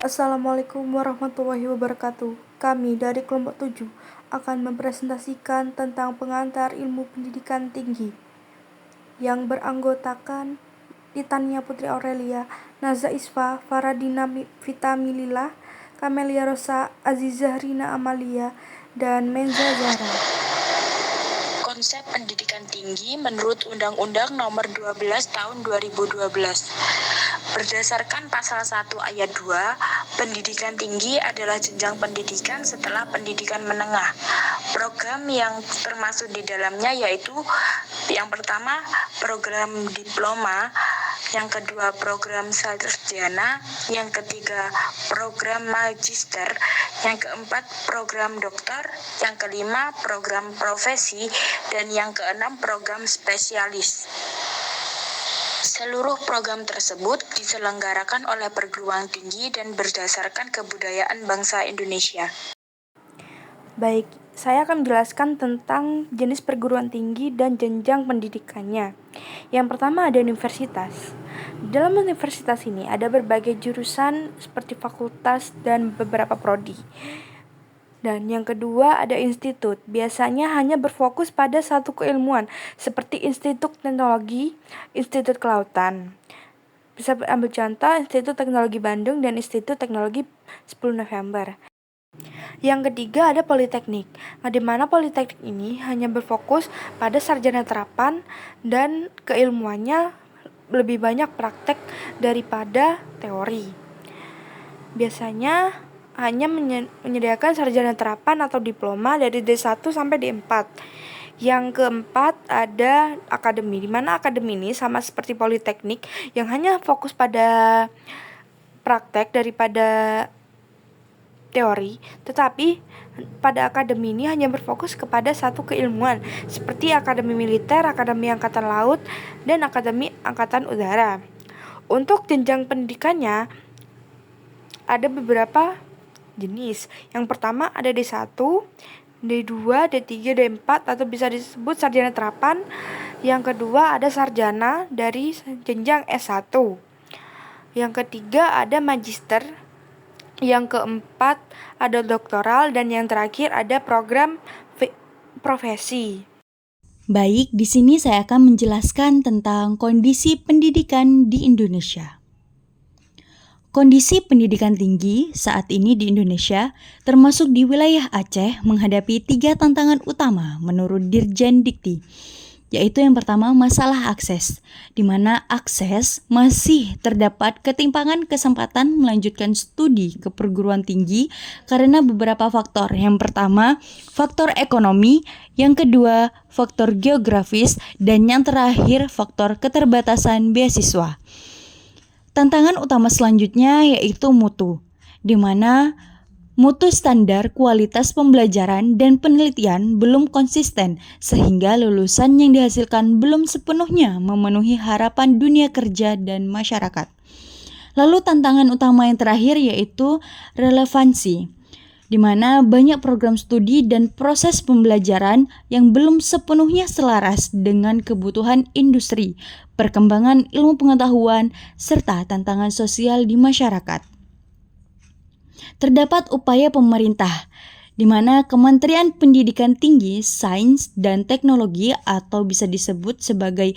Assalamualaikum warahmatullahi wabarakatuh. Kami dari kelompok 7 akan mempresentasikan tentang pengantar ilmu pendidikan tinggi yang beranggotakan Titania Putri Aurelia, Naza Isfa, Faradina Vitamilillah, Kamelia Rosa, Azizah Rina Amalia, dan Menza Zahra. Konsep pendidikan tinggi menurut Undang-Undang Nomor 12 Tahun 2012. Berdasarkan pasal 1 ayat 2, pendidikan tinggi adalah jenjang pendidikan setelah pendidikan menengah. Program yang termasuk di dalamnya yaitu yang pertama program diploma, yang kedua program sarjana, yang ketiga program magister, yang keempat program doktor, yang kelima program profesi, dan yang keenam program spesialis. Seluruh program tersebut diselenggarakan oleh perguruan tinggi dan berdasarkan kebudayaan bangsa Indonesia. Baik, saya akan menjelaskan tentang jenis perguruan tinggi dan jenjang pendidikannya. Yang pertama ada universitas. Dalam universitas ini ada berbagai jurusan seperti fakultas dan beberapa prodi. Dan yang kedua ada institut. Biasanya hanya berfokus pada satu keilmuan seperti Institut Teknologi, Institut Kelautan. Bisa ambil contoh Institut Teknologi Bandung dan Institut Teknologi 10 November. Yang ketiga ada politeknik, di mana politeknik ini hanya berfokus pada sarjana terapan dan keilmuannya lebih banyak praktek daripada teori. Biasanya hanya menyediakan sarjana terapan atau diploma dari D1 sampai D4. Yang keempat ada akademi, di mana akademi ini sama seperti politeknik yang hanya fokus pada praktek daripada teori, tetapi pada akademi ini hanya berfokus kepada satu keilmuan seperti akademi militer, akademi angkatan laut, dan akademi angkatan udara. Untuk jenjang pendidikannya ada beberapa jenis. Yang pertama ada D1, D2, D3, D4 atau bisa disebut sarjana terapan. Yang kedua ada sarjana dari jenjang S1. Yang ketiga ada magister. Yang keempat ada doktoral, dan yang terakhir ada program profesi. Baik, di sini saya akan menjelaskan tentang kondisi pendidikan di Indonesia. Kondisi pendidikan tinggi saat ini di Indonesia, termasuk di wilayah Aceh, menghadapi 3 tantangan utama menurut Dirjen Dikti, yaitu yang pertama masalah akses, di mana akses masih terdapat ketimpangan kesempatan melanjutkan studi ke perguruan tinggi karena beberapa faktor. Yang pertama, faktor ekonomi, yang kedua, faktor geografis, dan yang terakhir, faktor keterbatasan beasiswa. Tantangan utama selanjutnya yaitu mutu, di mana mutu standar kualitas pembelajaran dan penelitian belum konsisten sehingga lulusan yang dihasilkan belum sepenuhnya memenuhi harapan dunia kerja dan masyarakat. Lalu tantangan utama yang terakhir yaitu relevansi, di mana banyak program studi dan proses pembelajaran yang belum sepenuhnya selaras dengan kebutuhan industri, perkembangan ilmu pengetahuan, serta tantangan sosial di masyarakat. Terdapat upaya pemerintah, di mana Kementerian Pendidikan Tinggi, Sains, dan Teknologi atau bisa disebut sebagai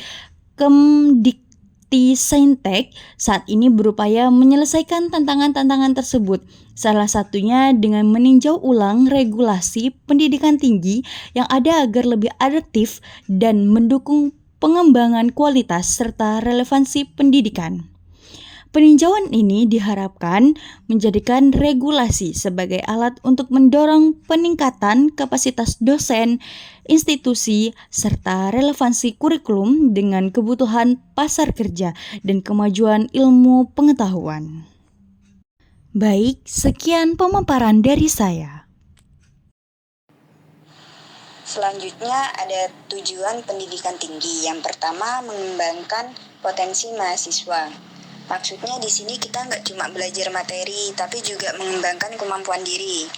Kemdikti-Saintek saat ini berupaya menyelesaikan tantangan-tantangan tersebut. Salah satunya dengan meninjau ulang regulasi pendidikan tinggi yang ada agar lebih adaptif dan mendukung pengembangan kualitas serta relevansi pendidikan. Peninjauan ini diharapkan menjadikan regulasi sebagai alat untuk mendorong peningkatan kapasitas dosen, institusi, serta relevansi kurikulum dengan kebutuhan pasar kerja dan kemajuan ilmu pengetahuan. Baik, sekian pemaparan dari saya. Selanjutnya ada tujuan pendidikan tinggi. Yang pertama, mengembangkan potensi mahasiswa. Maksudnya di sini kita nggak cuma belajar materi, tapi juga mengembangkan kemampuan diri.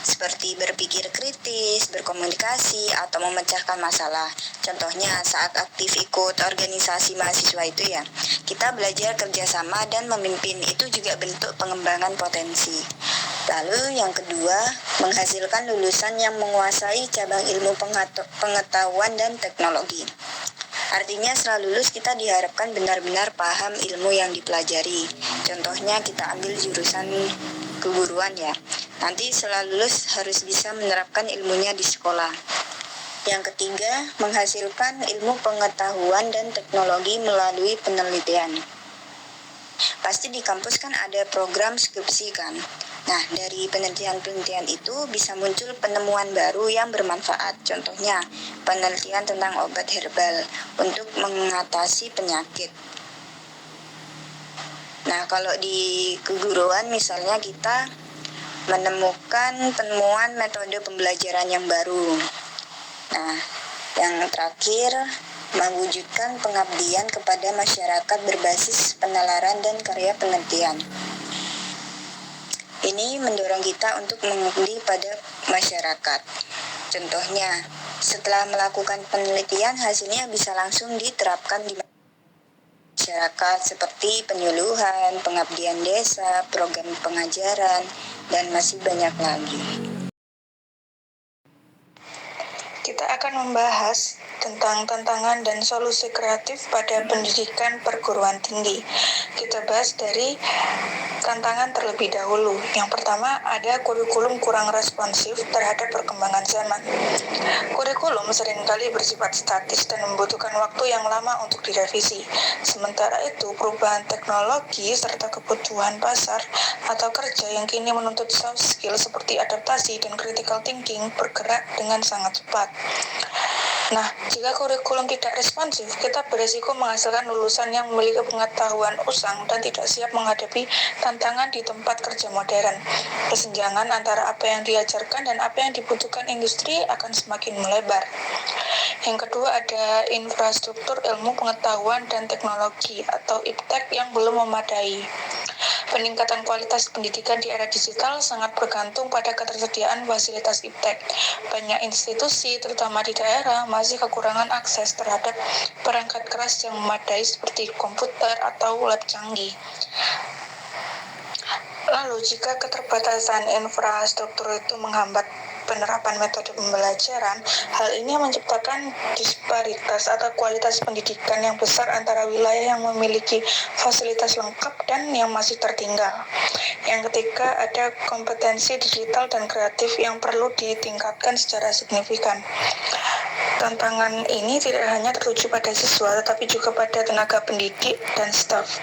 seperti berpikir kritis, berkomunikasi, atau memecahkan masalah. Contohnya saat aktif ikut organisasi mahasiswa itu ya, kita belajar kerjasama dan memimpin, itu juga bentuk pengembangan potensi. Lalu yang kedua, menghasilkan lulusan yang menguasai cabang ilmu pengetahuan dan teknologi. Artinya setelah lulus kita diharapkan benar-benar paham ilmu yang dipelajari. Contohnya kita ambil jurusan keguruan ya. Nanti setelah lulus harus bisa menerapkan ilmunya di sekolah. Yang ketiga, menghasilkan ilmu pengetahuan dan teknologi melalui penelitian. Pasti di kampus kan ada program skripsi kan. Nah, dari penelitian-penelitian itu bisa muncul penemuan baru yang bermanfaat. Contohnya, penelitian tentang obat herbal untuk mengatasi penyakit. Nah, kalau di keguruan misalnya kita menemukan penemuan metode pembelajaran yang baru. Nah, yang terakhir, mewujudkan pengabdian kepada masyarakat berbasis penalaran dan karya penelitian. Ini mendorong kita untuk mengabdi pada masyarakat. Contohnya, setelah melakukan penelitian, hasilnya bisa langsung diterapkan di masyarakat seperti penyuluhan, pengabdian desa, program pengajaran, dan masih banyak lagi. Kita akan membahas tentang tantangan dan solusi kreatif pada pendidikan perguruan tinggi. Kita bahas dari tantangan terlebih dahulu. Yang pertama, ada kurikulum kurang responsif terhadap perkembangan zaman. Kurikulum seringkali bersifat statis dan membutuhkan waktu yang lama untuk direvisi. Sementara itu, perubahan teknologi serta kebutuhan pasar atau kerja yang kini menuntut soft skill seperti adaptasi dan critical thinking bergerak dengan sangat cepat. Nah, jika kurikulum tidak responsif, kita berisiko menghasilkan lulusan yang memiliki pengetahuan usang dan tidak siap menghadapi tantangan di tempat kerja modern. Kesenjangan antara apa yang diajarkan dan apa yang dibutuhkan industri akan semakin melebar. Yang kedua, ada infrastruktur ilmu pengetahuan dan teknologi atau IPTEK yang belum memadai. Peningkatan kualitas pendidikan di era digital sangat bergantung pada ketersediaan fasilitas IPTEK. Banyak institusi, terutama di daerah, masih kekurangan akses terhadap perangkat keras yang memadai seperti komputer atau lab canggih. Lalu, jika keterbatasan infrastruktur itu menghambat penerapan metode pembelajaran, hal ini menciptakan disparitas atau kualitas pendidikan yang besar antara wilayah yang memiliki fasilitas lengkap dan yang masih tertinggal. Yang ketiga, ada kompetensi digital dan kreatif yang perlu ditingkatkan secara signifikan. Tantangan ini tidak hanya tertuju pada siswa, tetapi juga pada tenaga pendidik dan staf.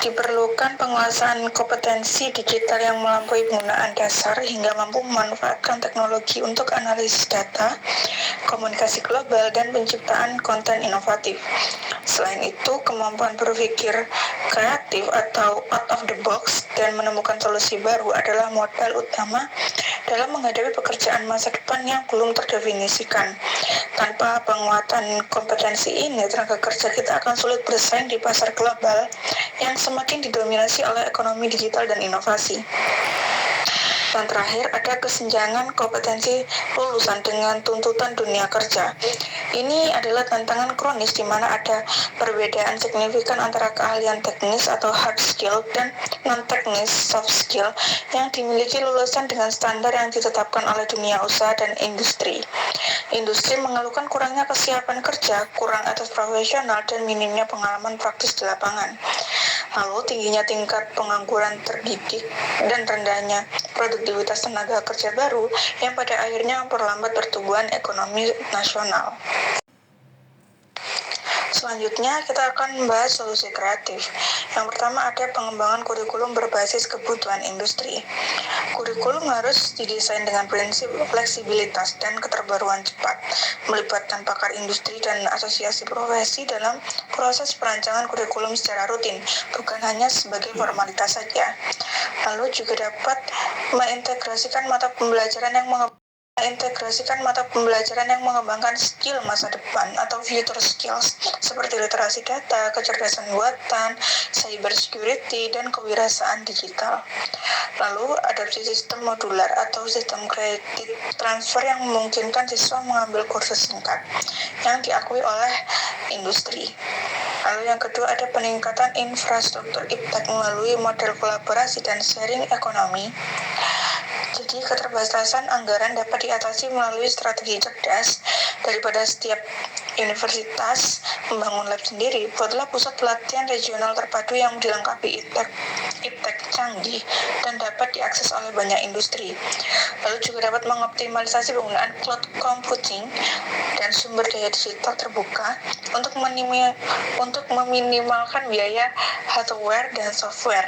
Diperlukan penguasaan kompetensi digital yang melampaui penggunaan dasar hingga mampu memanfaatkan teknologi untuk analisis data, komunikasi global, dan penciptaan konten inovatif. Selain itu, kemampuan berpikir kreatif atau out of the box dan menemukan solusi baru adalah modal utama dalam menghadapi pekerjaan masa depan yang belum terdefinisikan. Tanpa penguatan kompetensi ini, tenaga kerja kita akan sulit bersaing di pasar global yang semakin didominasi oleh ekonomi digital dan inovasi. Dan terakhir, ada kesenjangan kompetensi lulusan dengan tuntutan dunia kerja. Ini adalah tantangan kronis di mana ada perbedaan signifikan antara keahlian teknis atau hard skill dan non-teknis soft skill yang dimiliki lulusan dengan standar yang ditetapkan oleh dunia usaha dan industri. Industri mengeluhkan kurangnya kesiapan kerja, kurang etos profesional, dan minimnya pengalaman praktis di lapangan. Lalu tingginya tingkat pengangguran terdidik dan rendahnya produktivitas tenaga kerja baru yang pada akhirnya memperlambat pertumbuhan ekonomi nasional. Selanjutnya, kita akan membahas solusi kreatif. Yang pertama, ada pengembangan kurikulum berbasis kebutuhan industri. Kurikulum harus didesain dengan prinsip fleksibilitas dan keterbaruan cepat, melibatkan pakar industri dan asosiasi profesi dalam proses perancangan kurikulum secara rutin, bukan hanya sebagai formalitas saja. Lalu juga dapat mengintegrasikan mata pembelajaran yang mengintegrasikan mata pembelajaran yang mengembangkan skill masa depan atau future skills seperti literasi data, kecerdasan buatan, cyber security, dan kewirausahaan digital. Lalu, adopsi sistem modular atau sistem credit transfer yang memungkinkan siswa mengambil kursus singkat yang diakui oleh industri. Lalu yang kedua ada peningkatan infrastruktur iptek melalui model kolaborasi dan sharing ekonomi. Jadi keterbatasan anggaran dapat diatasi melalui strategi cerdas. Daripada setiap universitas membangun lab sendiri, buatlah pusat pelatihan regional terpadu yang dilengkapi iptek canggih dan dapat diakses oleh banyak industri. Lalu juga dapat mengoptimalisasi penggunaan cloud computing dan sumber daya digital terbuka untuk meminimalkan biaya hardware dan software.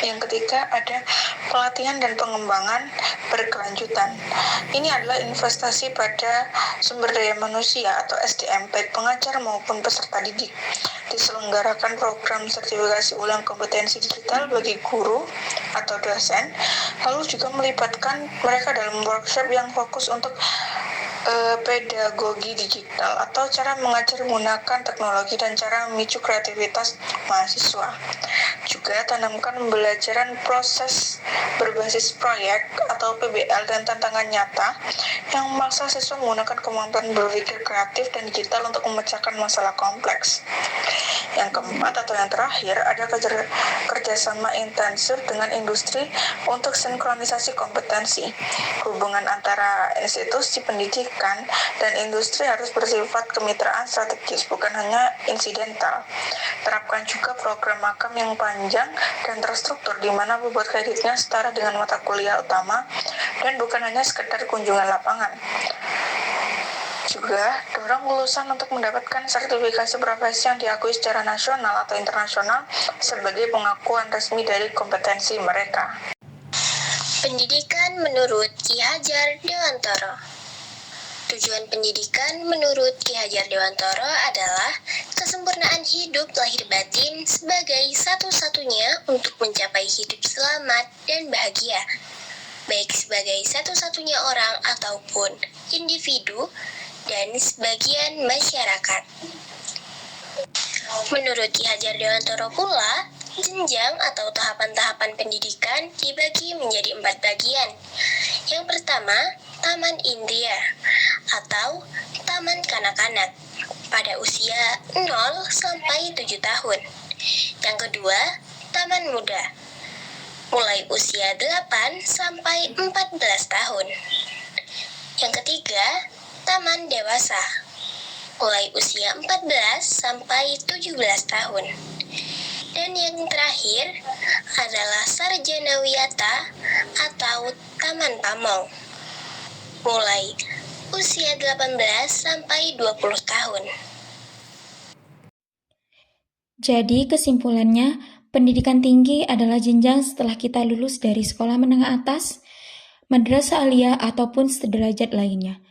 Yang ketiga ada pelatihan dan pengembangan berkelanjutan. Ini adalah investasi pada sumber daya manusia atau SDM baik pengajar maupun peserta didik. Diselenggarakan program sertifikasi ulang kompetensi digital bagi guru atau dosen, lalu juga melibatkan mereka dalam workshop yang fokus untuk pedagogi digital atau cara mengajar menggunakan teknologi dan cara memicu kreativitas mahasiswa. Juga tanamkan pembelajaran proses berbasis proyek atau PBL dan tantangan nyata yang memaksa siswa menggunakan kemampuan berpikir kreatif dan digital untuk memecahkan masalah kompleks. Yang keempat atau yang terakhir ada kerjasama intensif dengan industri untuk sinkronisasi kompetensi. Hubungan antara institusi pendidikan dan industri harus bersifat kemitraan strategis, bukan hanya insidental. Terapkan juga program magang yang panjang dan terstruktur di mana bobot kreditnya setara dengan mata kuliah utama dan bukan hanya sekedar kunjungan lapangan. Juga dorong lulusan untuk mendapatkan sertifikasi profesi yang diakui secara nasional atau internasional sebagai pengakuan resmi dari kompetensi mereka. Pendidikan menurut Ki Hajar Dewantara. Tujuan pendidikan menurut Ki Hajar Dewantara adalah kesempurnaan hidup lahir batin sebagai satu-satunya untuk mencapai hidup selamat dan bahagia, baik sebagai satu-satunya orang ataupun individu dan sebagian masyarakat. Menurut Ki Hajar Dewantara pula, jenjang atau tahapan-tahapan pendidikan dibagi menjadi 4 bagian. Yang pertama, taman indria atau taman kanak-kanak pada usia 0 sampai 7 tahun. Yang kedua, taman muda mulai usia 8 sampai 14 tahun. Yang ketiga, taman dewasa mulai usia 14 sampai 17 tahun. Dan yang terakhir adalah sarjana wiyata atau taman pamong mulai usia 18 sampai 20 tahun. Jadi kesimpulannya, pendidikan tinggi adalah jenjang setelah kita lulus dari sekolah menengah atas, madrasah aliyah ataupun sederajat lainnya,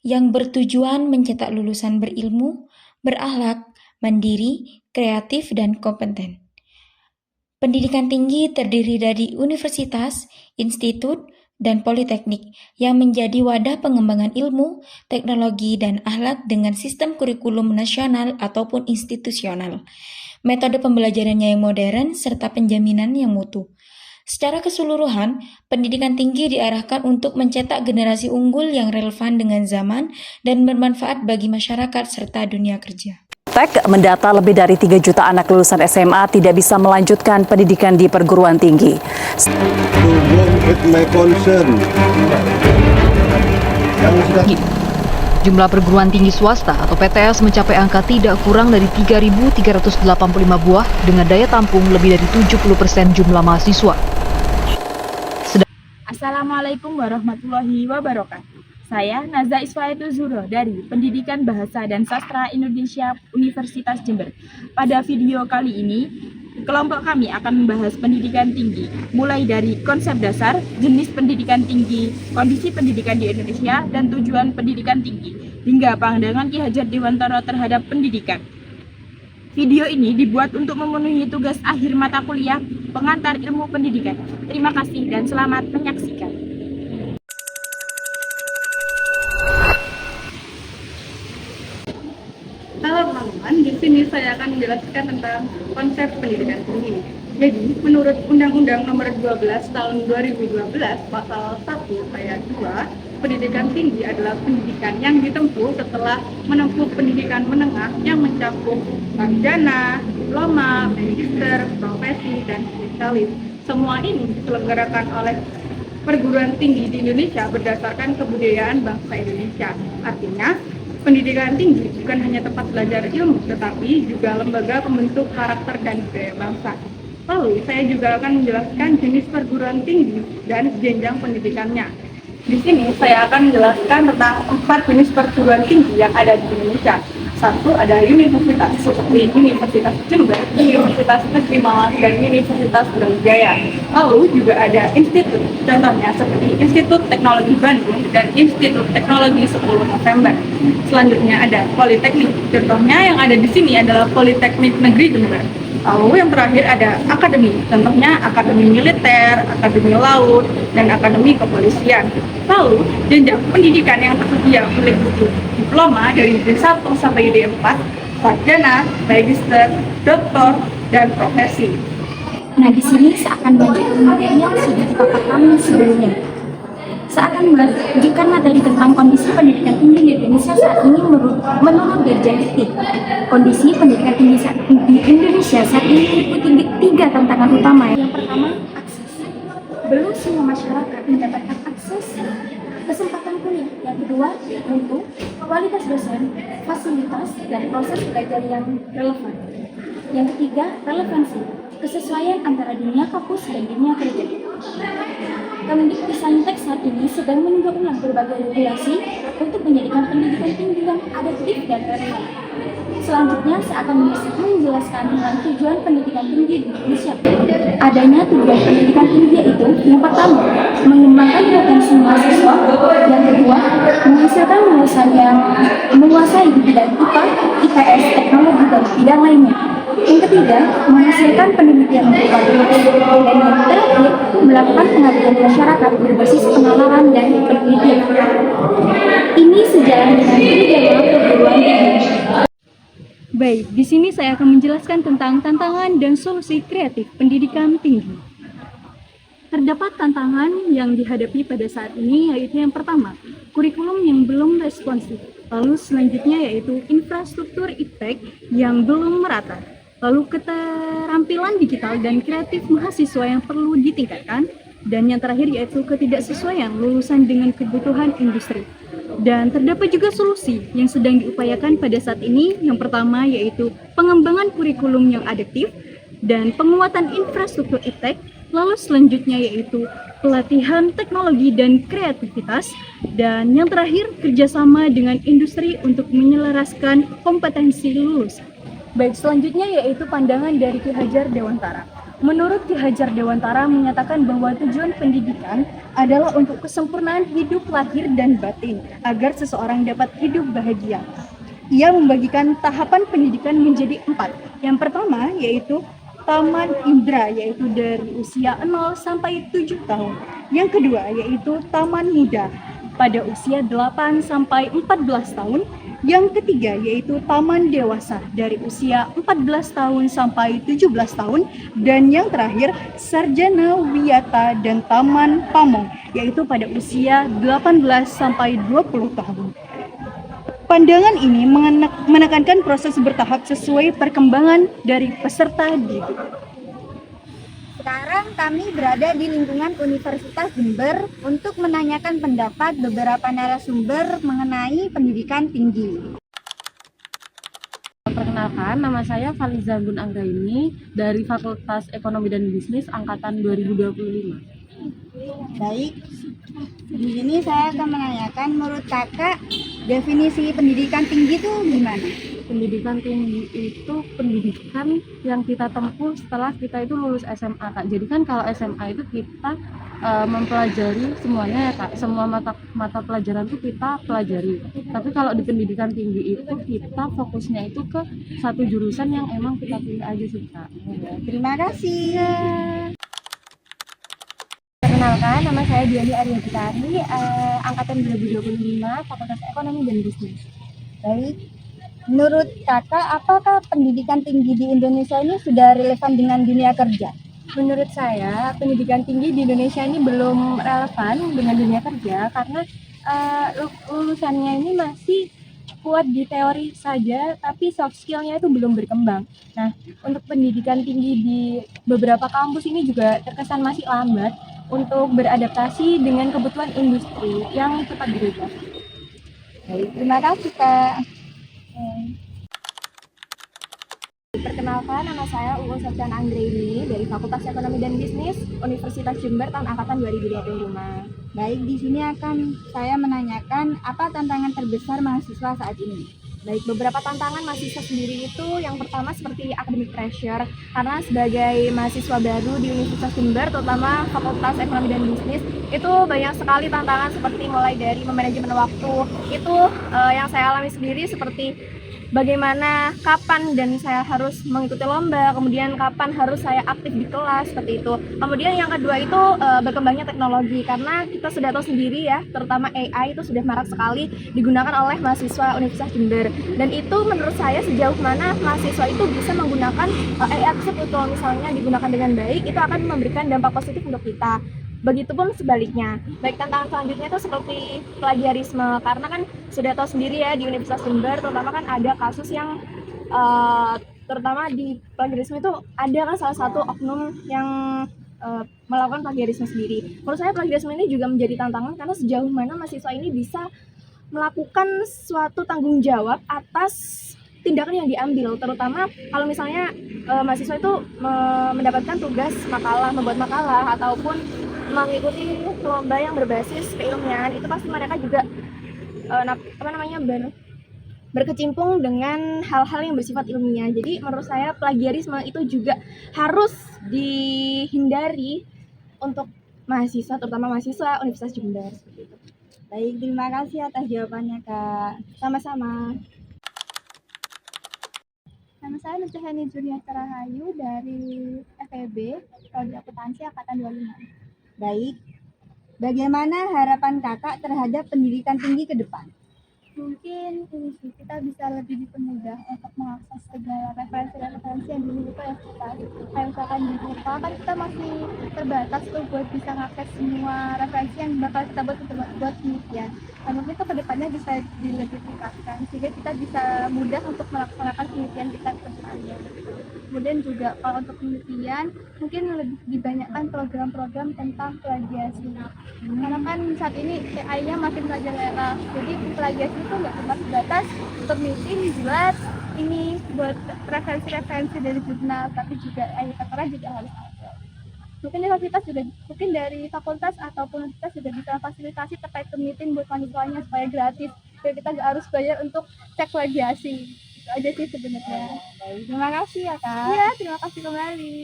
yang bertujuan mencetak lulusan berilmu, berakhlak, mandiri, kreatif, dan kompeten. Pendidikan tinggi terdiri dari universitas, institut, dan politeknik yang menjadi wadah pengembangan ilmu, teknologi, dan akhlak dengan sistem kurikulum nasional ataupun institusional, metode pembelajarannya yang modern, serta penjaminan yang mutu. Secara keseluruhan, pendidikan tinggi diarahkan untuk mencetak generasi unggul yang relevan dengan zaman dan bermanfaat bagi masyarakat serta dunia kerja. Mendata lebih dari 3 juta anak lulusan SMA tidak bisa melanjutkan pendidikan di perguruan tinggi. Jumlah perguruan tinggi swasta atau PTS mencapai angka tidak kurang dari 3.385 buah dengan daya tampung lebih dari 70% jumlah mahasiswa. Assalamualaikum warahmatullahi wabarakatuh. Saya Naza Isfaetu Zuro dari Pendidikan Bahasa dan Sastra Indonesia Universitas Jember. Pada video kali ini, kelompok kami akan membahas pendidikan tinggi, mulai dari konsep dasar, jenis pendidikan tinggi, kondisi pendidikan di Indonesia, dan tujuan pendidikan tinggi, hingga pandangan Ki Hajar Dewantara terhadap pendidikan. Video ini dibuat untuk memenuhi tugas akhir mata kuliah pengantar ilmu pendidikan. Terima kasih dan selamat menyaksikan. sini saya akan menjelaskan tentang konsep pendidikan tinggi. Jadi, menurut Undang-Undang Nomor 12 Tahun 2012, Pasal 1 Ayat 2, pendidikan tinggi adalah pendidikan yang ditempuh setelah menempuh pendidikan menengah yang mencakup sarjana, diploma, magister, profesi, dan spesialis. Semua ini diselenggarakan oleh perguruan tinggi di Indonesia berdasarkan kebudayaan bangsa Indonesia. Artinya, pendidikan tinggi bukan hanya tempat belajar ilmu, tetapi juga lembaga pembentuk karakter dan budaya bangsa. Lalu, saya juga akan menjelaskan jenis perguruan tinggi dan jenjang pendidikannya. Di sini, saya akan menjelaskan tentang 4 jenis perguruan tinggi yang ada di Indonesia. Satu, ada universitas, seperti Universitas Jember, Universitas Negeri Malang, dan Universitas Brawijaya. Lalu juga ada institut, contohnya seperti Institut Teknologi Bandung dan Institut Teknologi 10 November. Selanjutnya ada Politeknik, contohnya yang ada di sini adalah Politeknik Negeri Jember. Lalu yang terakhir ada akademi, contohnya Akademi Militer, Akademi Laut, dan Akademi Kepolisian. Lalu jenjang pendidikan yang tersedia meliputi diploma dari D1 sampai D4, sarjana, magister, doktor, dan profesi. Nah, di sini saya akan melanjutkan materi yang sudah dipaparkan sebelumnya. Saya akan melanjutkan materi tentang kondisi pendidikan tinggi di Indonesia saat ini menurut Dirjen Dikti. Kondisi pendidikan tinggi di Indonesia saat ini meliputi 3 tantangan utama. Yang pertama, akses. Belum semua masyarakat mendapatkan akses kesempatan kuliah. Yang kedua, mutu, kualitas dosen, fasilitas, dan proses belajar yang relevan. Yang ketiga, relevansi, kesesuaian antara dunia kampus dan dunia kerja. Kemendikbudristek saat ini sedang meninjau ulang berbagai regulasi untuk menjadikan pendidikan tinggi yang adaptif dan relevan. Selanjutnya, saya akan menjelaskan tentang tujuan pendidikan tinggi di Indonesia. Adanya tujuan pendidikan tinggi yaitu, yang pertama, mengembangkan potensi mahasiswa. Yang kedua, menghasilkan lulusan yang menguasai di bidang IPA, IPS, teknologi, dan bidang lainnya. Yang ketiga, menghasilkan penelitian yang berkualitas. Dan yang terakhir, melakukan pengabdian masyarakat berbasis pengalaman dan penelitian. Ini sejalan dengan kriteria perguruan tinggi. Baik, di sini saya akan menjelaskan tentang tantangan dan solusi kreatif pendidikan tinggi. Terdapat tantangan yang dihadapi pada saat ini, yaitu yang pertama, kurikulum yang belum responsif. Lalu selanjutnya yaitu infrastruktur iptek yang belum merata. Lalu keterampilan digital dan kreatif mahasiswa yang perlu ditingkatkan. Dan yang terakhir yaitu ketidaksesuaian lulusan dengan kebutuhan industri. Dan terdapat juga solusi yang sedang diupayakan pada saat ini. Yang pertama yaitu pengembangan kurikulum yang adaptif dan penguatan infrastruktur iptek. Lalu selanjutnya yaitu pelatihan teknologi dan kreativitas. Dan yang terakhir kerjasama dengan industri untuk menyelaraskan kompetensi lulusan. Baik, selanjutnya yaitu pandangan dari Ki Hajar Dewantara. Menurut Ki Hajar Dewantara menyatakan bahwa tujuan pendidikan adalah untuk kesempurnaan hidup lahir dan batin agar seseorang dapat hidup bahagia. Ia membagikan tahapan pendidikan menjadi 4. Yang pertama yaitu taman indera, yaitu dari usia 0 sampai 7 tahun. Yang kedua yaitu taman muda pada usia 8 sampai 14 tahun. Yang ketiga yaitu taman dewasa dari usia 14 tahun sampai 17 tahun. Dan yang terakhir sarjana wiyata dan taman pamong yaitu pada usia 18 sampai 20 tahun. Pandangan ini menekankan proses bertahap sesuai perkembangan dari peserta didik. Sekarang kami berada di lingkungan Universitas Jember untuk menanyakan pendapat beberapa narasumber mengenai pendidikan tinggi. Perkenalkan, nama saya Faliza Gun Anggraini dari Fakultas Ekonomi dan Bisnis Angkatan 2025. Baik, di sini saya akan menanyakan menurut kakak definisi pendidikan tinggi itu gimana? Pendidikan tinggi itu pendidikan yang kita tempuh setelah kita itu lulus SMA, Kak. Jadi kan kalau SMA itu kita mempelajari semuanya ya, Kak. Semua mata pelajaran itu kita pelajari. Tapi kalau di pendidikan tinggi itu kita fokusnya itu ke satu jurusan yang emang kita pilih aja sih, Kak. Terima kasih. Perkenalkan, nama saya Diani Arya Gitari, angkatan 2025, Fakultas Ekonomi dan Bisnis. Baik, Menurut kakak, apakah pendidikan tinggi di Indonesia ini sudah relevan dengan dunia kerja? Menurut saya, pendidikan tinggi di Indonesia ini belum relevan dengan dunia kerja karena lulusannya ini masih kuat di teori saja, tapi soft skill-nya itu belum berkembang. Nah, untuk pendidikan tinggi di beberapa kampus ini juga terkesan masih lambat untuk beradaptasi dengan kebutuhan industri yang cepat berubah. Baik, terima kasih Kak. Perkenalkan, nama saya Uul Septian Anggraini dari Fakultas Ekonomi dan Bisnis Universitas Jember tahun angkatan 2025. Baik, di sini akan saya menanyakan apa tantangan terbesar mahasiswa saat ini. Baik, beberapa tantangan mahasiswa sendiri itu yang pertama seperti academic pressure, karena sebagai mahasiswa baru di Universitas Jember, terutama Fakultas Ekonomi dan Bisnis, itu banyak sekali tantangan seperti mulai dari manajemen waktu. Itu yang saya alami sendiri seperti bagaimana kapan dan saya harus mengikuti lomba, kemudian kapan harus saya aktif di kelas, seperti itu. Kemudian yang kedua itu berkembangnya teknologi, karena kita sudah tahu sendiri ya, terutama AI itu sudah marak sekali digunakan oleh mahasiswa Universitas Jember. Dan itu menurut saya sejauh mana mahasiswa itu bisa menggunakan AI tersebut, kalau misalnya digunakan dengan baik, itu akan memberikan dampak positif untuk kita. Begitupun sebaliknya. Baik, tantangan selanjutnya itu seperti plagiarisme, karena kan sudah tahu sendiri ya di Universitas Jember, terutama kan ada kasus yang terutama di plagiarisme itu ada kan salah satu oknum yang melakukan plagiarisme sendiri. Menurut saya plagiarisme ini juga menjadi tantangan karena sejauh mana mahasiswa ini bisa melakukan suatu tanggung jawab atas tindakan yang diambil, terutama kalau misalnya mahasiswa itu mendapatkan tugas makalah, membuat makalah ataupun mengikuti lomba yang berbasis keilmuan, itu pasti mereka juga berkecimpung dengan hal-hal yang bersifat ilmiah. Jadi menurut saya plagiarisme itu juga harus dihindari untuk mahasiswa, terutama mahasiswa Universitas Jember. Baik, terima kasih atas jawabannya Kak. Sama-sama. Nama saya Nurjahani Juniata Rahayu dari FEB, Prodi Akuntansi Angkatan 25. Baik, bagaimana harapan kakak terhadap pendidikan tinggi ke depan? Mungkin ini sih, kita bisa lebih dipermudah untuk mengakses segala referensi yang dulu itu ya kita. Kayak misalkan di Rupa kan kita masih terbatas tuh buat bisa mengakses semua referensi yang bakal kita buat penelitian. Dan mungkin itu kedepannya bisa lebih tingkatkan sehingga kita bisa mudah untuk melaksanakan penelitian kita ke depannya. Kemudian juga kalau untuk penelitian mungkin lebih dibanyakkan program-program tentang plagiasi. Karena kan saat ini AI-nya makin merajalela, jadi plagiasi itu nggak cuma sebatas untuk meeting buat ini buat referensi-referensi dari jurnal, tapi juga AI tertera juga harus ada. Mungkin universitas juga, mungkin dari fakultas ataupun universitas juga bisa fasilitasi terkait meeting buat mahasiswanya supaya gratis, jadi kita nggak harus bayar untuk cek plagiasi. Itu aja sih sebenarnya. Terima kasih ya Kak. Iya, terima kasih kembali.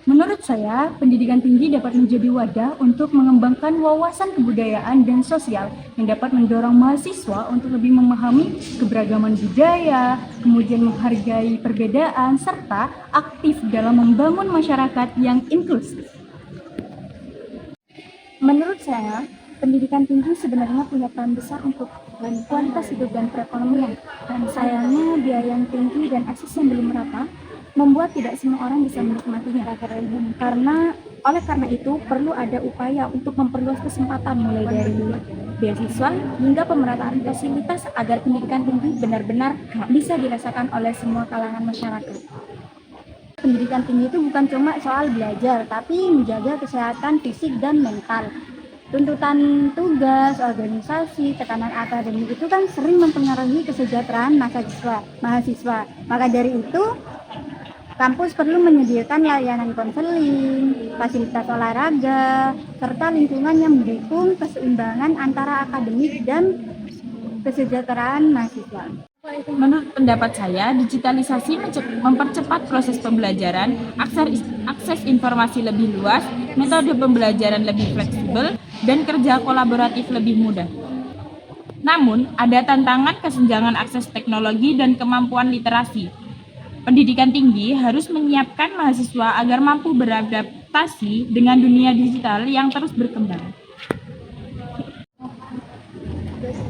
Menurut saya, pendidikan tinggi dapat menjadi wadah untuk mengembangkan wawasan kebudayaan dan sosial yang dapat mendorong mahasiswa untuk lebih memahami keberagaman budaya, kemudian menghargai perbedaan, serta aktif dalam membangun masyarakat yang inklusif. Menurut saya, pendidikan tinggi sebenarnya punya peran besar untuk kualitas hidup dan perekonomian. Dan sayangnya biaya yang tinggi dan akses yang belum merata membuat tidak semua orang bisa menikmatinya. Oleh karena itu perlu ada upaya untuk memperluas kesempatan mulai dari beasiswa hingga pemerataan fasilitas agar pendidikan tinggi benar-benar bisa dirasakan oleh semua kalangan masyarakat. Pendidikan tinggi itu bukan cuma soal belajar, tapi menjaga kesehatan fisik dan mental. Tuntutan tugas, organisasi, tekanan akademik itu kan sering mempengaruhi kesejahteraan mahasiswa. Maka dari itu, kampus perlu menyediakan layanan konseling, fasilitas olahraga, serta lingkungan yang mendukung keseimbangan antara akademik dan kesejahteraan mahasiswa. Menurut pendapat saya, digitalisasi mempercepat proses pembelajaran, akses informasi lebih luas, metode pembelajaran lebih fleksibel, dan kerja kolaboratif lebih mudah. Namun, ada tantangan kesenjangan akses teknologi dan kemampuan literasi. Pendidikan tinggi harus menyiapkan mahasiswa agar mampu beradaptasi dengan dunia digital yang terus berkembang.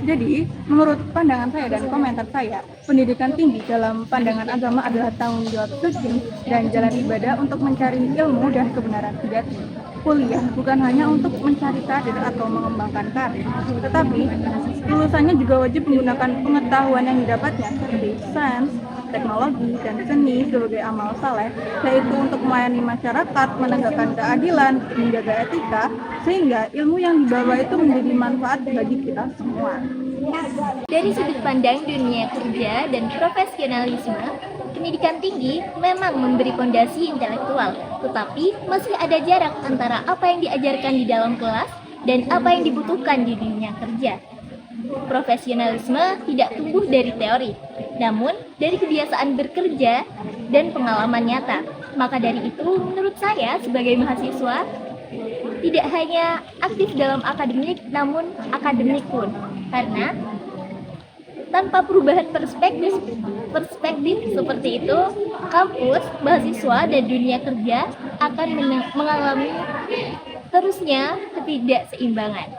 Jadi, menurut pandangan saya dan komentar saya, pendidikan tinggi dalam pandangan agama adalah tanggung jawab suci dan jalan ibadah untuk mencari ilmu dan kebenaran sejati. Kuliah bukan hanya untuk mencari karir atau mengembangkan karir, tetapi lulusannya juga wajib menggunakan pengetahuan yang didapatnya seperti sains, teknologi, dan seni sebagai amal saleh, yaitu untuk melayani masyarakat, menegakkan keadilan, menjaga etika, sehingga ilmu yang dibawa itu menjadi manfaat bagi kita semua. Dari sudut pandang dunia kerja dan profesionalisme, pendidikan tinggi memang memberi fondasi intelektual, tetapi masih ada jarak antara apa yang diajarkan di dalam kelas dan apa yang dibutuhkan di dunia kerja. Profesionalisme tidak tumbuh dari teori, namun dari kebiasaan bekerja dan pengalaman nyata. Maka dari itu, menurut saya sebagai mahasiswa, tidak hanya aktif dalam akademik, namun akademik pun. Karena tanpa perubahan perspektif seperti itu, kampus, mahasiswa, dan dunia kerja akan mengalami terusnya ketidakseimbangan.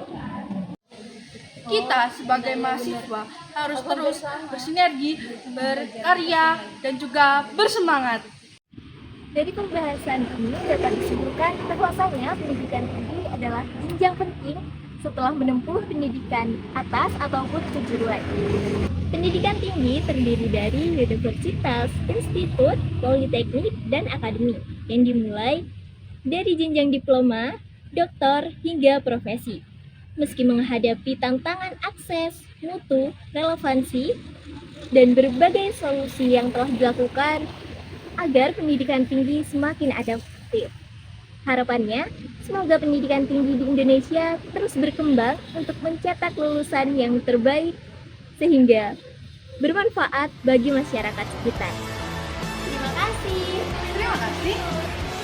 Kita sebagai mahasiswa harus terus bersinergi, berkarya, dan juga bersemangat. Dari pembahasan ini dapat disimpulkan bahwasanya pendidikan tinggi adalah jenjang penting setelah menempuh pendidikan atas ataupun kejuruan. Pendidikan tinggi terdiri dari universitas, institut, politeknik, dan akademik yang dimulai dari jenjang diploma, doktor, hingga profesi. Meski menghadapi tantangan akses, mutu, relevansi, dan berbagai solusi yang telah dilakukan agar pendidikan tinggi semakin adaptif. Harapannya, semoga pendidikan tinggi di Indonesia terus berkembang untuk mencetak lulusan yang terbaik sehingga bermanfaat bagi masyarakat sekitar. Terima kasih. Terima kasih.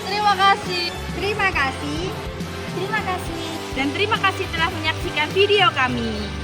Terima kasih. Terima kasih. Terima kasih. Dan terima kasih telah menyaksikan video kami.